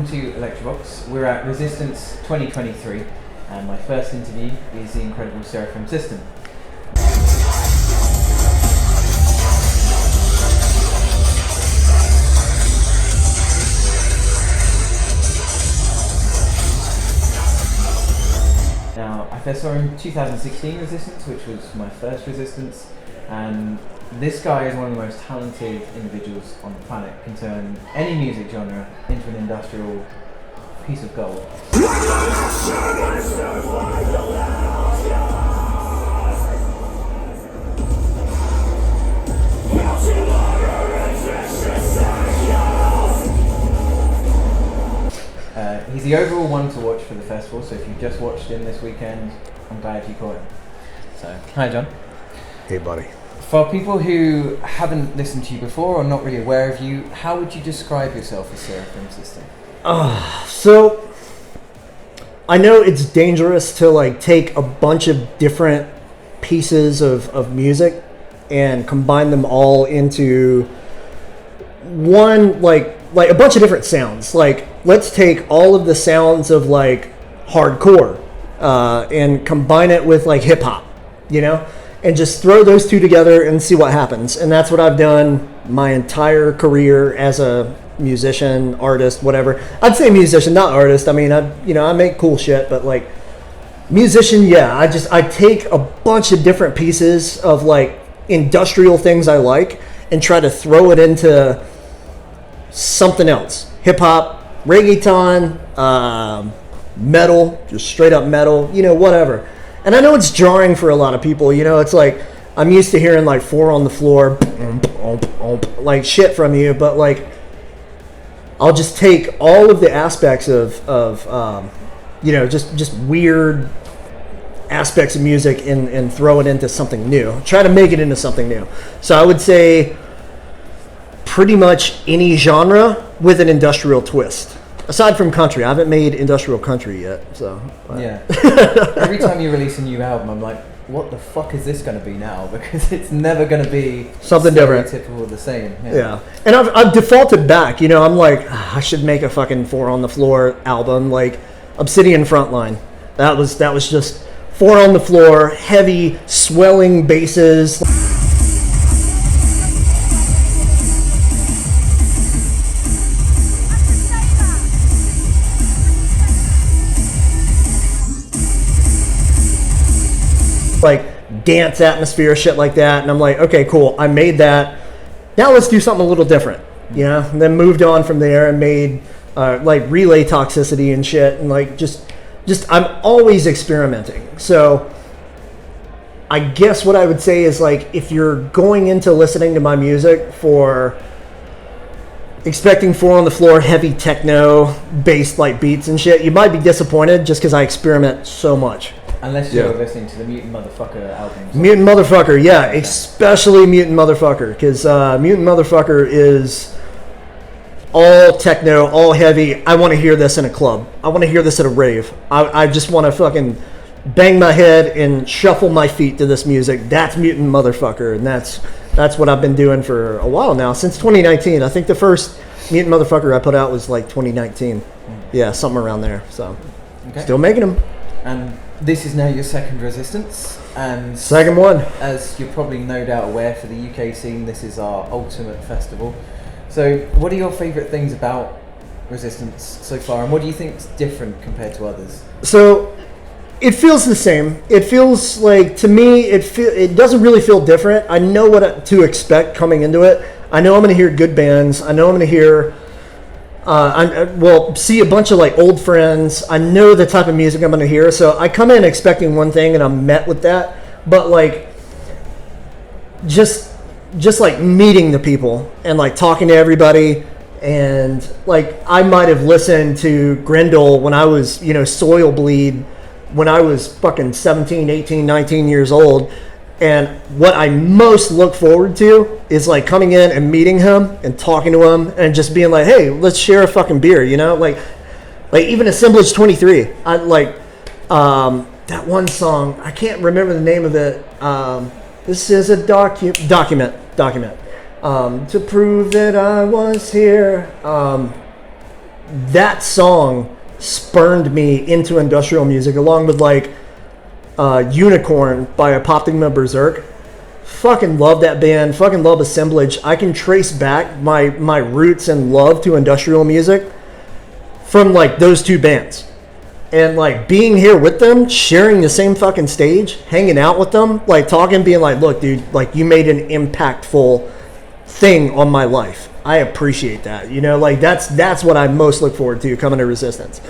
welcome to Elektro Vox. We're at Resistance 2023, and my first interview is the incredible Seraphim System. Now, I first saw him in 2016 Resistance, which was my first Resistance, and this guy is one of the most talented individuals on the planet, can turn any music genre into an industrial piece of gold. He's the overall one to watch for the festival, so if you just watched him this weekend, I'm glad you caught him. So, hi John. Hey buddy. For people who haven't listened to you before or not really aware of you, how would you describe yourself as Seraphim System? So I know it's dangerous to take a bunch of different pieces of music and combine them all into one like a bunch of different sounds. Let's take all of the sounds of hardcore and combine it with hip hop, and just throw those two together and see what happens. And that's what I've done my entire career as a musician, artist, whatever. I'd say musician, not artist. I mean, I make cool shit, but musician, yeah. I take a bunch of different pieces of industrial things I like and try to throw it into something else. Hip hop, reggaeton, metal, just straight up metal, whatever. And I know it's jarring for a lot of people, it's I'm used to hearing four on the floor, shit from you, but I'll just take all of the aspects of just weird aspects of music and throw it into something new. Try to make it into something new. So I would say pretty much any genre with an industrial twist. Aside from country, I haven't made industrial country yet, so. Yeah. Every time you release a new album, I'm like, what the fuck is this going to be now? Because it's never going to be something different, stereotypical, the same. Yeah. And I've defaulted back. I'm I should make a fucking four on the floor album, Obsidian Frontline. That was just four on the floor, heavy, swelling basses. Dance atmosphere, shit like that, and I'm like, okay, cool, I made that. Now let's do something a little different, And then moved on from there and made relay toxicity and shit, and just I'm always experimenting. So I guess what I would say is if you're going into listening to my music for expecting four on the floor, heavy techno, bass beats and shit, you might be disappointed just because I experiment so much. Unless you're listening to the Mutant Motherfucker albums. Mutant Motherfucker, yeah, especially Mutant Motherfucker, because Mutant Motherfucker is all techno, all heavy. I want to hear this in a club. I want to hear this at a rave. I just want to fucking bang my head and shuffle my feet to this music. That's Mutant Motherfucker, and that's what I've been doing for a while now, since 2019. I think the first Mutant Motherfucker I put out was 2019. Yeah, something around there. So, Still making them. And this is now your second Resistance, and second one. As you're probably no doubt aware, for the UK scene, this is our ultimate festival. So, what are your favourite things about Resistance so far, and what do you think is different compared to others? So, it feels the same. It feels to me, it doesn't really feel different. I know what to expect coming into it. I know I'm going to hear good bands. I know I'm going to hear. See a bunch of like old friends. I know the type of music I'm going to hear, so I come in expecting one thing and I'm met with that. But like, just like meeting the people and like talking to everybody, and like I might have listened to Grendel when I was, Soil Bleed when I was fucking 17, 18, 19 years old. And what I most look forward to is like coming in and meeting him and talking to him and just being like, hey, let's share a fucking beer, like even Assemblage 23. I like that one song. I can't remember the name of it. This is a document to prove that I was here. that song spurned me into industrial music, along with like Unicorn by Apoptygma Berserk. Fucking love that band. Fucking love Assemblage. I can trace back my roots and love to industrial music from like those two bands. And like being here with them, sharing the same fucking stage, hanging out with them, like talking, being like, look, dude, like you made an impactful thing on my life. I appreciate that. You know, like that's what I most look forward to coming to Resistance.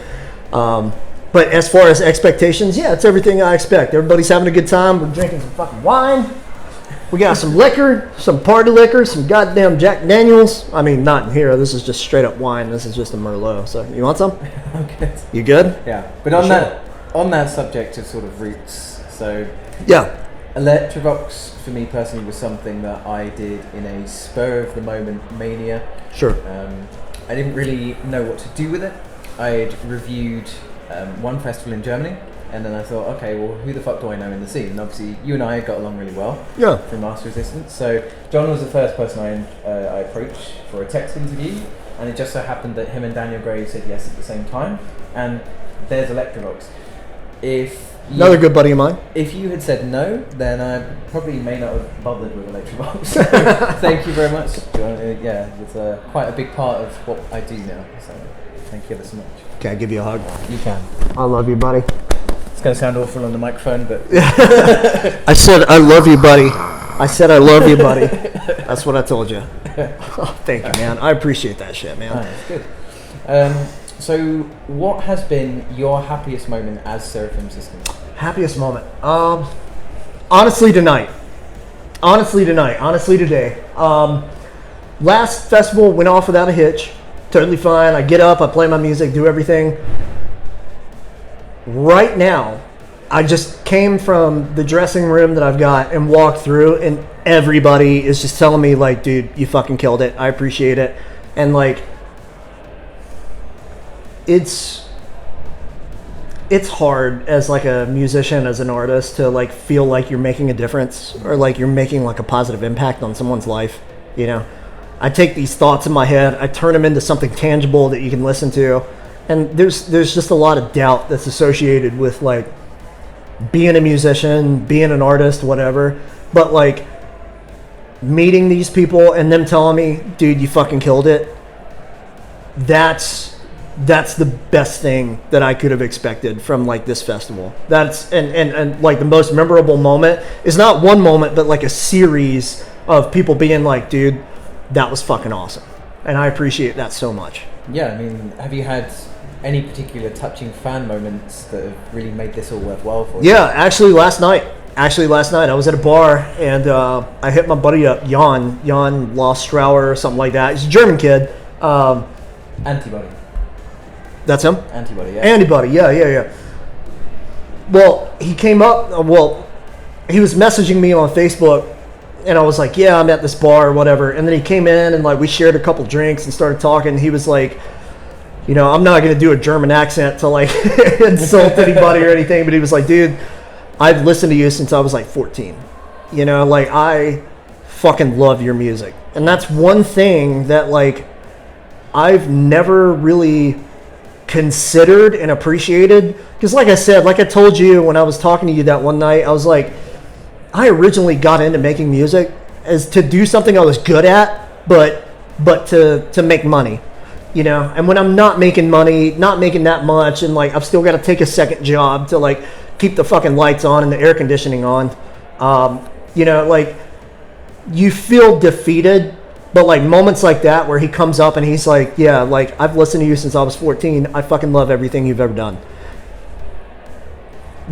But as far as expectations, yeah, it's everything I expect. Everybody's having a good time. We're drinking some fucking wine. We got some liquor, some party liquor, some goddamn Jack Daniels. I mean, not in here. This is just straight up wine. This is just a Merlot. So, you want some? I'm good. You good? Yeah. But on that subject of sort of roots, so yeah, Elektro Vox for me personally was something that I did in a spur of the moment mania. Sure. I didn't really know what to do with it. I'd reviewed one festival in Germany. And then I thought, okay, well, who the fuck do I know in the scene? And obviously, you and I got along really well from Master Resistance. So John was the first person I approached for a text interview. And it just so happened that him and Daniel Gray said yes at the same time. And there's Elektro Vox. Another good buddy of mine. If you had said no, then I probably may not have bothered with Elektro Vox. Thank you very much, John. Yeah, it's quite a big part of what I do now. So thank you ever so much. Can I give you a hug? You can. I love you, buddy. It's going to sound awful on the microphone, but... I said, I love you, buddy. I said, I love you, buddy. That's what I told you. Oh, thank you, man. I appreciate that shit, man. That's good. So, what has been your happiest moment as Seraphim Systems? Happiest moment? Honestly, tonight. Honestly, today. Last festival went off without a hitch. Totally fine. I get up, I play my music, do everything. Right now, I just came from the dressing room that I've got and walked through, and everybody is just telling me, like, dude, you fucking killed it. I appreciate it. And, like, it's hard as, like, a musician, as an artist, to, like, feel like you're making a difference or, like, you're making, like, a positive impact on someone's life, you know? I take these thoughts in my head, I turn them into something tangible that you can listen to. And there's just a lot of doubt that's associated with, like, being a musician, being an artist, whatever. But, like, meeting these people and them telling me, dude, you fucking killed it, that's the best thing that I could have expected from, like, this festival. That's and like, the most memorable moment is not one moment, but, like, a series of people being like, dude, that was fucking awesome. And I appreciate that so much. Yeah, I mean, have you had any particular touching fan moments that have really made this all worthwhile for you? Yeah, actually last night I was at a bar and I hit my buddy up, Jan Lostrauer or something like that. He's a German kid. Antibody. That's him? Antibody, yeah. Antibody, yeah. Well, he came up, he was messaging me on Facebook, and I was like, yeah, I'm at this bar or whatever. And then he came in and, like, we shared a couple drinks and started talking. He was like, you know, I'm not going to do a German accent to, like, insult anybody or anything, but he was like, dude, I've listened to you since I was, like, 14. You know, like, I fucking love your music. And that's one thing that, like, I've never really considered and appreciated. Because, like I said, like I told you when I was talking to you that one night, I was like, I originally got into making music as to do something I was good at, but to make money. You know, and when I'm not making money, not making that much, and, like, I've still got to take a second job to, like, keep the fucking lights on and the air conditioning on, you know, like, you feel defeated. But, like, moments like that where he comes up and he's like, yeah, like, I've listened to you since I was 14. I fucking love everything you've ever done.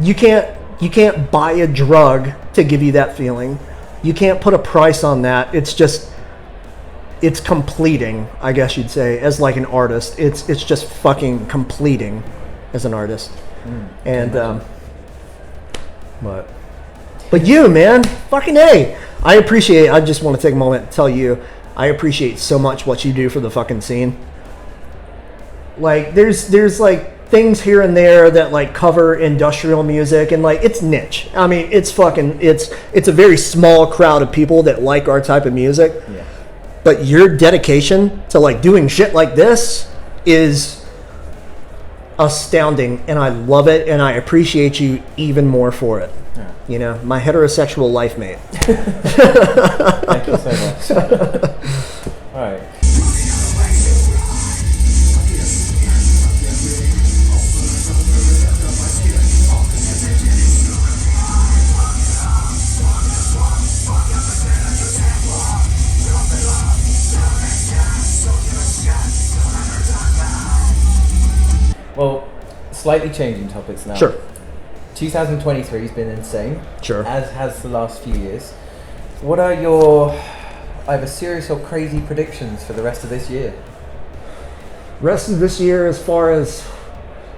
You can't buy a drug to give you that feeling. You can't put a price on that. It's completing, I guess you'd say, as, like, an artist. It's just fucking completing as an artist. And but you, man, fucking A. I just want to take a moment to tell you, I appreciate so much what you do for the fucking scene. Like, there's like things here and there that, like, cover industrial music, and, like, it's niche. I mean, it's a very small crowd of people that like our type of music. Yeah. But your dedication to, like, doing shit like this is astounding, and I love it, and I appreciate you even more for it. Yeah. You know, my heterosexual life mate. Thank you so much. All right. Well, slightly changing topics now. Sure. 2023 has been insane. Sure. As has the last few years. What are your either serious or crazy predictions for the rest of this year? Rest of this year, as far as,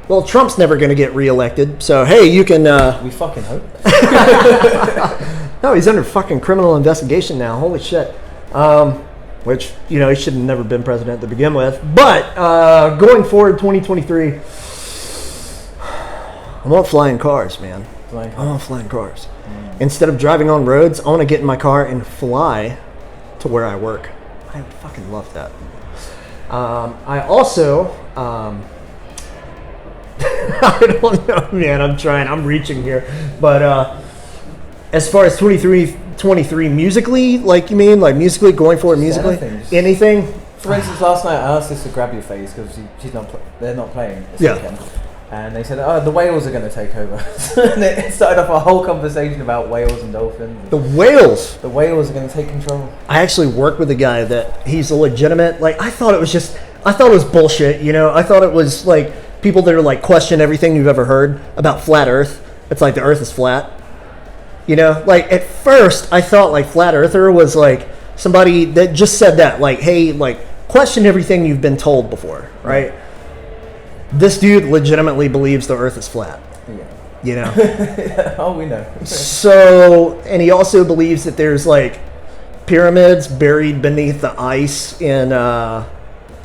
well, Trump's never going to get reelected, so hey, you can. We fucking hope. No, he's under fucking criminal investigation now. Holy shit. Which, you know, he should have never been president to begin with. But going forward, 2023, I want flying cars, man. I want flying cars. Instead of driving on roads, I want to get in my car and fly to where I work. I fucking love that. I also, I don't know, man. I'm reaching here. But as far as 23 musically, like you mean, like musically, going forward musically? Anything? For instance, last night I asked this to grab your face because they're not playing this weekend. And they said, the whales are going to take over. And it started off a whole conversation about whales and dolphins. The whales? The whales are going to take control. I actually worked with a guy that he's a legitimate, like, I thought it was bullshit, you know? I thought it was, like, people that are, like, question everything you've ever heard about flat earth. It's like the earth is flat. You know? Like, at first, I thought, like, flat earther was, like, somebody that just said that. Like, hey, like, question everything you've been told before, right? This dude legitimately believes the earth is flat. Yeah. You know? Oh, we know. So, and he also believes that there's like pyramids buried beneath the ice in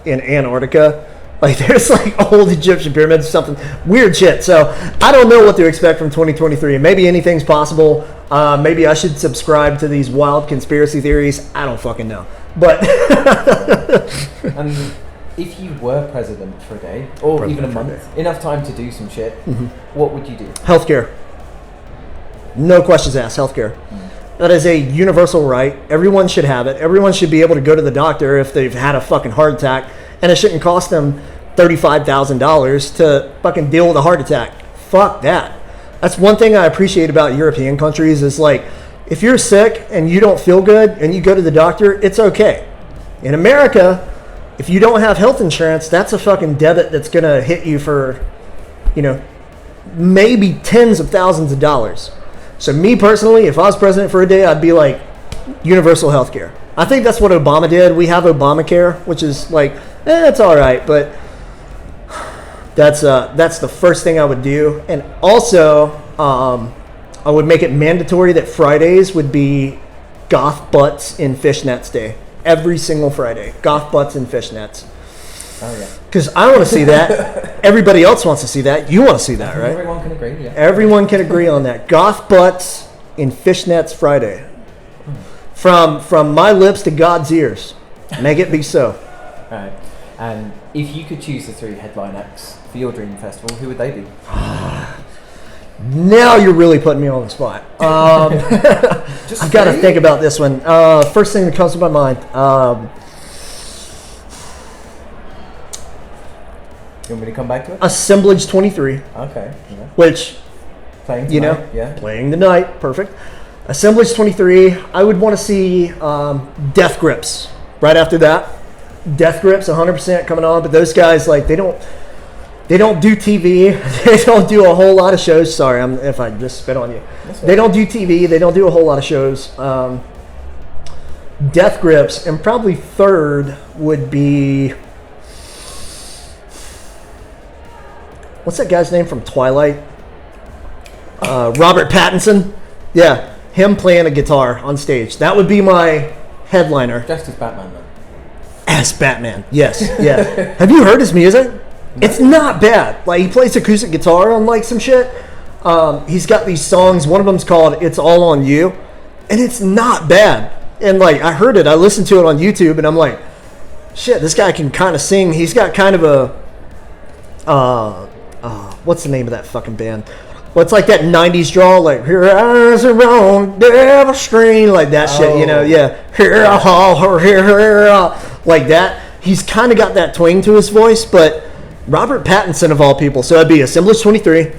Antarctica. Like there's like old Egyptian pyramids, something weird shit. So I don't know what to expect from 2023. Maybe anything's possible. Maybe I should subscribe to these wild conspiracy theories. I don't fucking know. But and if you were president for a day, or even a month, enough time to do some shit, what would you do? Healthcare. No questions asked, healthcare. That is a universal right. Everyone should have it. Everyone should be able to go to the doctor if they've had a fucking heart attack, and it shouldn't cost them $35,000 to fucking deal with a heart attack. Fuck that. That's one thing I appreciate about European countries is like, if you're sick and you don't feel good and you go to the doctor, it's okay. In America, if you don't have health insurance, that's a fucking debit that's going to hit you for, you know, maybe tens of thousands of dollars. So me personally, if I was president for a day, I'd be like, universal health care. I think that's what Obama did. We have Obamacare, which is like, it's all right, but that's the first thing I would do. And also, I would make it mandatory that Fridays would be goth butts in fishnets day. Every single Friday. Goth butts and fishnets. Oh, yeah. Because I want to see that. Everybody else wants to see that. You want to see that, right? Everyone can agree, yeah. Everyone can agree on that. Goth butts in fishnets Friday. From my lips to God's ears. Make it be so. All right. And if you could choose the 3 headline acts for your dream festival, who would they be? Now you're really putting me on the spot. I've got to think about this one. First thing that comes to my mind. You want me to come back to it? Assemblage 23. Okay. Yeah. Which, playing tonight, you know, yeah. Playing the night. Perfect. Assemblage 23. I would want to see Death Grips right after that. Death Grips 100% coming on, but those guys, like, they don't do TV. They don't do a whole lot of shows. Sorry, if I just spit on you. They don't do TV. They don't do a whole lot of shows. Death Grips, and probably third would be, what's that guy's name from Twilight? Robert Pattinson. Yeah, him playing a guitar on stage. That would be my headliner. Just as Batman, though. As Batman, yes, yeah. Have you heard his music? No. It's not bad. Like, he plays acoustic guitar on, like, some shit. He's got these songs. One of them's called It's All On You. And it's not bad. And, like, I heard it. I listened to it on YouTube, and I'm like, shit, this guy can kind of sing. He's got kind of a what's the name of that fucking band? Well, it's like that 90s draw, like, here eyes are on devil screen, like that shit, you know, yeah. Like that. He's kind of got that twang to his voice, but Robert Pattinson, of all people, so that'd be Assemblage 23,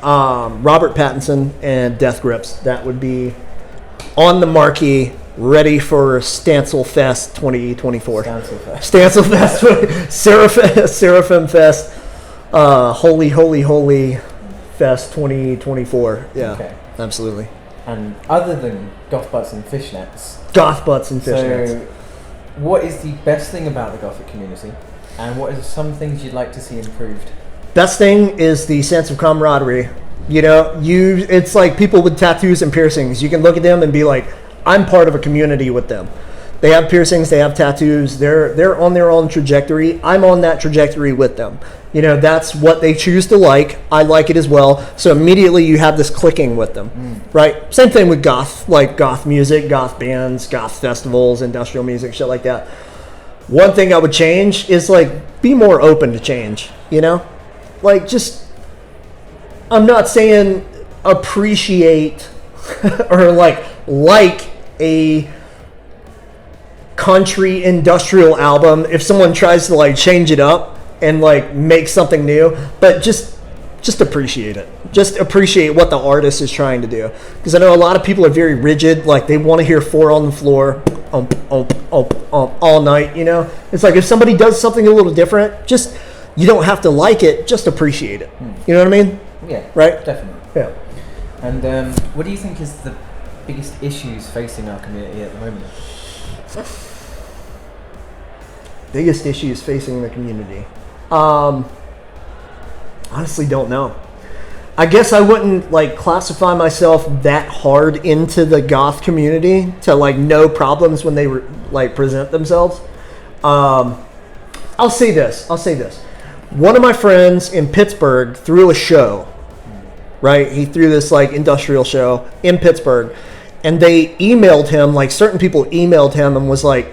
Robert Pattinson, and Death Grips. That would be on the marquee, ready for Stancil Fest 2024. Stancil Fest. Seraphim Fest. Holy Fest 2024. Yeah, okay. Absolutely. And other than goth butts and fishnets. So, what is the best thing about the Gothic community? And what are some things you'd like to see improved? Best thing is the sense of camaraderie. You know, it's like people with tattoos and piercings. You can look at them and be like, I'm part of a community with them. They have piercings, they have tattoos, they're on their own trajectory. I'm on that trajectory with them. You know, that's what they choose to like. I like it as well. So immediately you have this clicking with them, right? Same thing with goth, like goth music, goth bands, goth festivals, industrial music, shit like that. One thing I would change is like, be more open to change, you know? Like just, I'm not saying appreciate or like a country industrial album if someone tries to like change it up and like make something new, but just appreciate it. Just appreciate what the artist is trying to do, because I know a lot of people are very rigid, like they want to hear 4 on the floor all night, you know? It's like if somebody does something a little different, just, you don't have to like it, just appreciate it. You know what I mean? Yeah, right? Definitely. Yeah. And what do you think is the biggest issues facing our community at the moment? Biggest issues facing the community. Honestly, don't know. I guess I wouldn't like classify myself that hard into the goth community to like know problems when they like present themselves. I'll say this. One of my friends in Pittsburgh threw a show. Right? He threw this like industrial show in Pittsburgh, and they emailed him, like certain people emailed him and was like,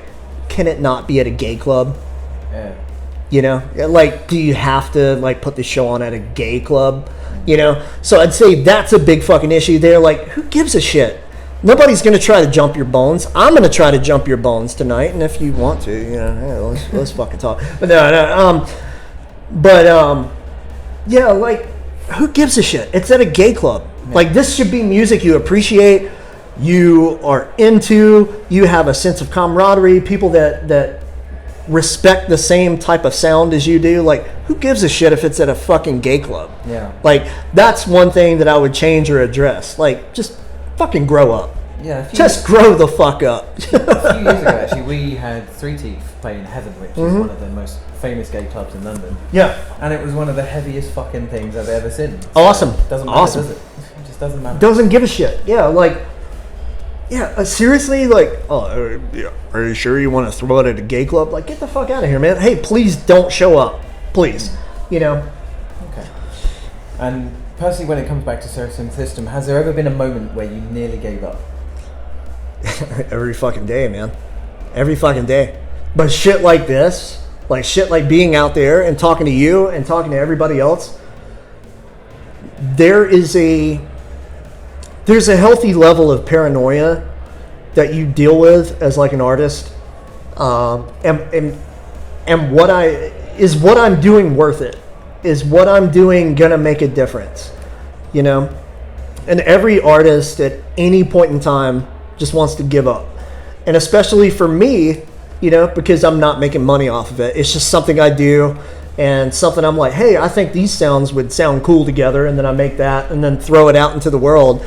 can it not be at a gay club? Yeah. You know, like, do you have to like put the show on at a gay club? You know, so I'd say that's a big fucking issue there. Like, who gives a shit? Nobody's gonna try to jump your bones. I'm gonna try to jump your bones tonight, and if you want to, you know, let's fucking talk. But yeah, like, who gives a shit? It's at a gay club. Yeah. Like, this should be music you appreciate, you are into, you have a sense of camaraderie, people that respect the same type of sound as you do. Like, who gives a shit if it's at a fucking gay club? Yeah. Like, that's one thing that I would change or address. Like, just fucking grow up. Yeah. Just grow the fuck up. A few years ago, actually, we had Three Teeth play in Heaven, which is one of the most famous gay clubs in London. Yeah. And it was one of the heaviest fucking things I've ever seen. So awesome. Doesn't matter, does it? It just doesn't matter. Doesn't give a shit. Yeah, like, yeah, seriously, like, oh, are you sure you want to throw it at a gay club? Like, get the fuck out of here, man. Hey, please don't show up. Please. You know? Okay. And personally, when it comes back to Seraphim System, has there ever been a moment where you nearly gave up? Every fucking day, man. Every fucking day. But shit like this, like shit like being out there and talking to you and talking to everybody else, there's a healthy level of paranoia that you deal with as like an artist. And what I'm doing worth it? Is what I'm doing gonna make a difference? You know? And every artist at any point in time just wants to give up. And especially for me, you know, because I'm not making money off of it. It's just something I do and something I'm like, hey, I think these sounds would sound cool together, and then I make that and then throw it out into the world.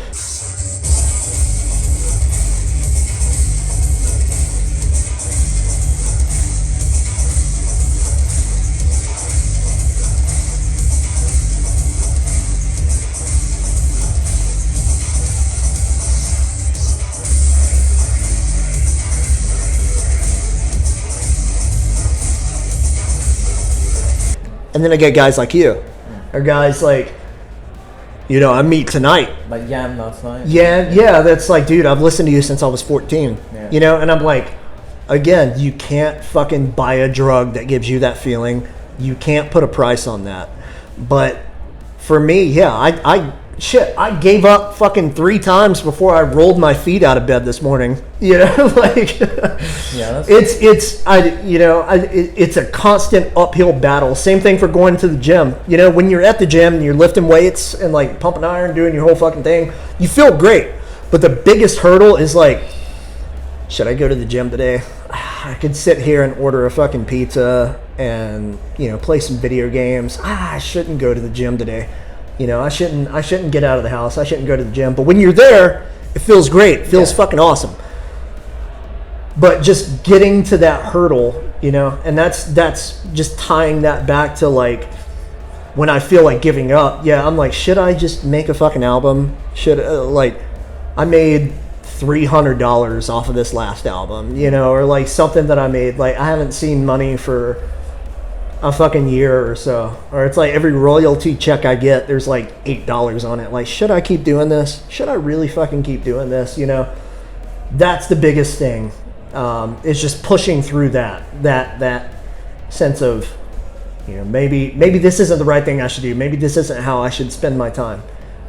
And then I get guys like you, or guys like, you know, I meet tonight. Like Yam last night. Yeah, that's like, dude, I've listened to you since I was 14. Yeah. You know, and I'm like, again, you can't fucking buy a drug that gives you that feeling. You can't put a price on that. But for me, yeah, I gave up fucking 3 times before I rolled my feet out of bed this morning. You know, like, yeah, it's a constant uphill battle. Same thing for going to the gym. You know, when you're at the gym and you're lifting weights and like pumping iron, doing your whole fucking thing, you feel great. But the biggest hurdle is like, should I go to the gym today? I could sit here and order a fucking pizza and, you know, play some video games. I shouldn't go to the gym today. You know, I shouldn't get out of the house. I shouldn't go to the gym. But when you're there, it feels great. It feels fucking awesome. But just getting to that hurdle, you know, and that's just tying that back to like when I feel like giving up. Yeah, I'm like, should I just make a fucking album? Should I made $300 off of this last album, you know, or like something that I made. Like I haven't seen money for a fucking year or so, or it's like every royalty check I get, there's like $8 on it. Like, should I keep doing this? Should I really fucking keep doing this? You know, that's the biggest thing. It's just pushing through that sense of, you know, maybe this isn't the right thing I should do. Maybe this isn't how I should spend my time.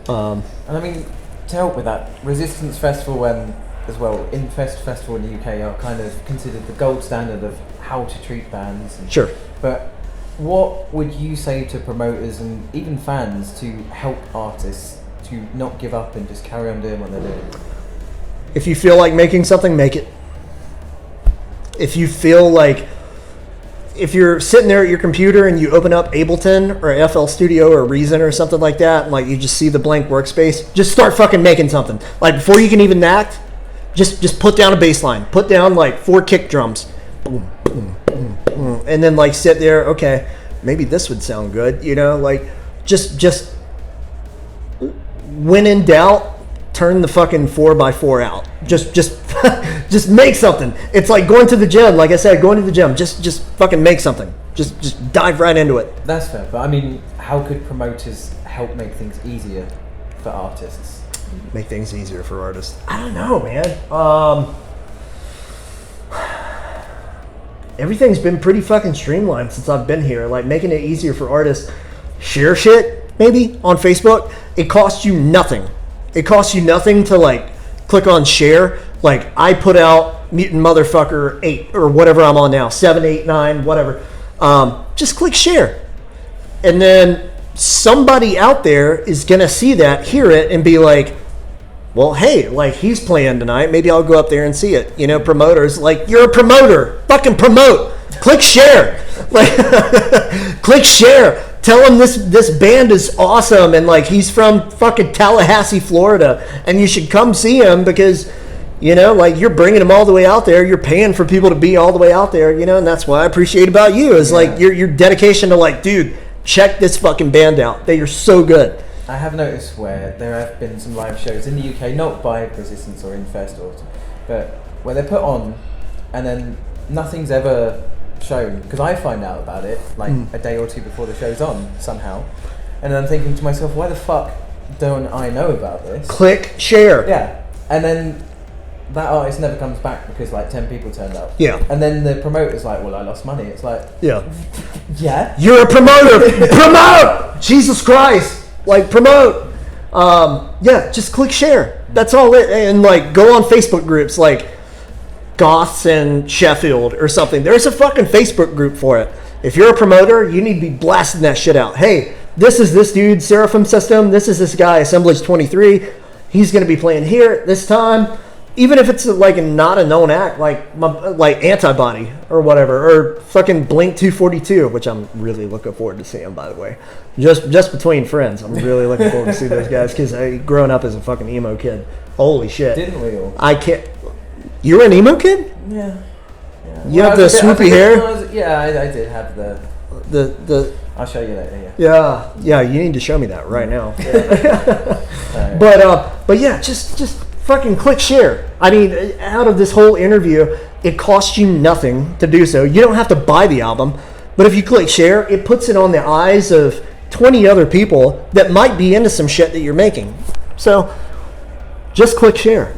And I mean, to help with that, Resistance Festival as well, Infest Festival in the UK are kind of considered the gold standard of how to treat bands. Sure. But what would you say to promoters and even fans to help artists to not give up and just carry on doing what they're doing? If you feel like making something, make it. If you feel like, if you're sitting there at your computer and you open up Ableton or FL Studio or Reason or something like that, and like you just see the blank workspace, just start fucking making something. Like before you can even act, just put down a bass line. Put down like 4 kick drums. Boom, boom, boom, boom. And then like sit there, okay, maybe this would sound good, you know, like just when in doubt, turn the fucking 4x4 out. Just make something. It's like going to the gym. Like I said, going to the gym. Just fucking make something. Just dive right into it. That's fair. But I mean, how could promoters help make things easier for artists? Make things easier for artists. I don't know, man. Everything's been pretty fucking streamlined since I've been here. Like making it easier for artists. Share shit, maybe, on Facebook. It costs you nothing. It costs you nothing to like click on share. Like I put out Mutant Motherfucker 8 or whatever I'm on now, 7, 8, 9, whatever. Just click share. And then somebody out there is going to see that, hear it, and be like, well, hey, like he's playing tonight. Maybe I'll go up there and see it. You know, promoters, like you're a promoter. Fucking promote. Click share. Like, click share. Tell him this band is awesome and like he's from fucking Tallahassee, Florida, and you should come see him because, you know, like you're bringing them all the way out there. You're paying for people to be all the way out there, you know, and that's what I appreciate about you is like your dedication to like, dude, check this fucking band out. They are so good. I have noticed where there have been some live shows in the UK, not by Resistance or Infest, but where they're put on and then nothing's ever shown, because I find out about it like a day or two before the show's on somehow, and then I'm thinking to myself, why the fuck don't I know about this? Click share. Yeah, and then that artist never comes back because like 10 people turned up. Yeah, and then the promoter's like, well, I lost money. It's like, yeah, you're a promoter. Promote. Jesus Christ, like promote. Just click share. That's all it. And like go on Facebook groups like Goths in Sheffield or something. There's a fucking Facebook group for it. If you're a promoter, you need to be blasting that shit out. Hey, this is this dude, Seraphim System. This is this guy, Assemblage 23. He's going to be playing here at this time. Even if it's like not a known act, like Antibody or whatever, or fucking Blink 242, which I'm really looking forward to seeing, by the way. Just between friends, I'm really looking forward to see those guys because growing up as a fucking emo kid, holy shit. Didn't we all? I can't. You were an emo kid? Yeah. You have the swoopy hair? I did have the. I'll show you later. Yeah. You need to show me that right now. But yeah, just fucking click share. I mean, out of this whole interview, it costs you nothing to do so. You don't have to buy the album, but if you click share, it puts it on the eyes of 20 other people that might be into some shit that you're making. So, just click share.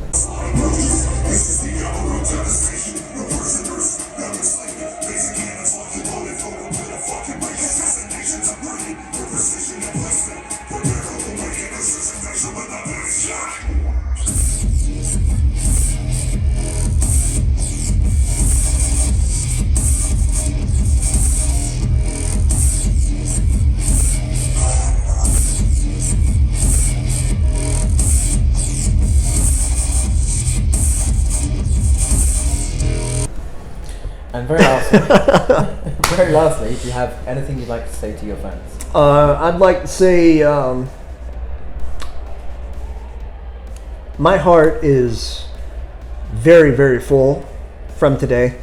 And very lastly, very lastly, do you have anything you'd like to say to your fans? I'd like to say my heart is very, very full from today.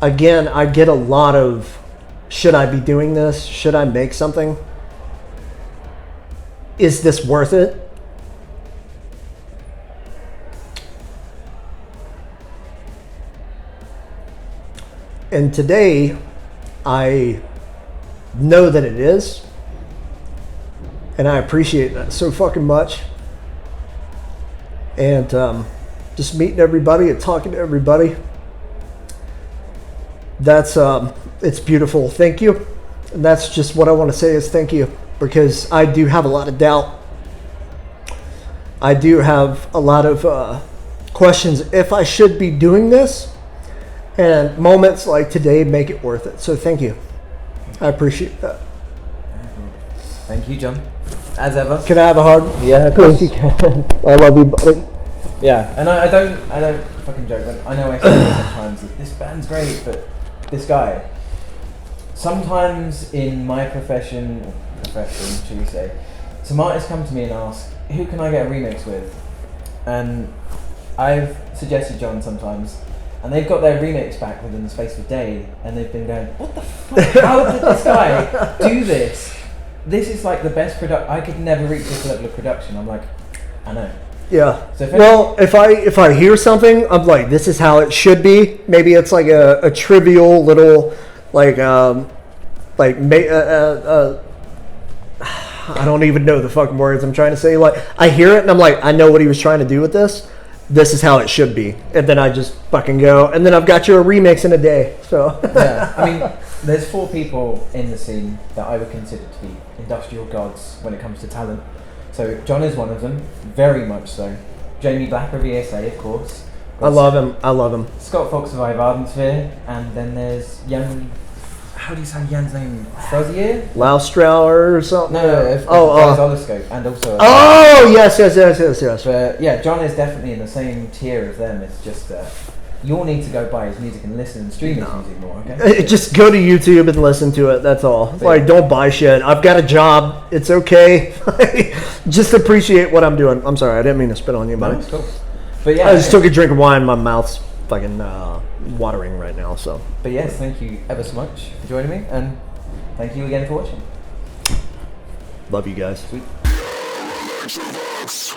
Again, I get a lot of, should I be doing this? Should I make something? Is this worth it? And today, I know that it is. And I appreciate that so fucking much. And just meeting everybody and talking to everybody. That's it's beautiful. Thank you. And that's just what I want to say is thank you, because I do have a lot of doubt. I do have a lot of questions if I should be doing this, and moments like today make it worth it. So thank you. I appreciate that. Thank you, John. As ever. Can I have a hug? Yeah, of course you can. I love you, buddy. Yeah, and I don't fucking joke, but I know I say sometimes that this band's great, but this guy, sometimes in my profession, should we say, some artists come to me and ask, who can I get a remix with? And I've suggested John sometimes, and they've got their remix back within the space of a day, and they've been going, what the fuck, how did this guy do this? This is like the best product. I could never reach this level of production. I'm like, I know. Yeah. So if I hear something, I'm like, this is how it should be. Maybe it's like a trivial little, like I don't even know the fucking words I'm trying to say. Like, I hear it and I'm like, I know what he was trying to do with this. This is how it should be. And then I just fucking go. And then I've got you a remix in a day. So yeah, I mean, there's 4 people in the scene that I would consider to be industrial gods when it comes to talent. So John is one of them, very much so. Jamie Black of ESA, of course. I love him. Scott Fox of Ardentsphere, and then there's Jan. How do you say Jan's name? Frozier? Laustrow or something? No, Oscilloscope, and also. Oh yes. But yeah, John is definitely in the same tier as them. It's just you'll need to go buy his music and listen and stream his music more. Okay. Just go to YouTube and listen to it. That's all. But like, don't buy shit. I've got a job. It's okay. Just appreciate what I'm doing. I'm sorry, I didn't mean to spit on you, buddy. No, it's cool. But yeah, I just took a drink of wine. My mouth's fucking watering right now. So. But yes, thank you ever so much for joining me, and thank you again for watching. Love you guys. Sweet. Elektro Vox.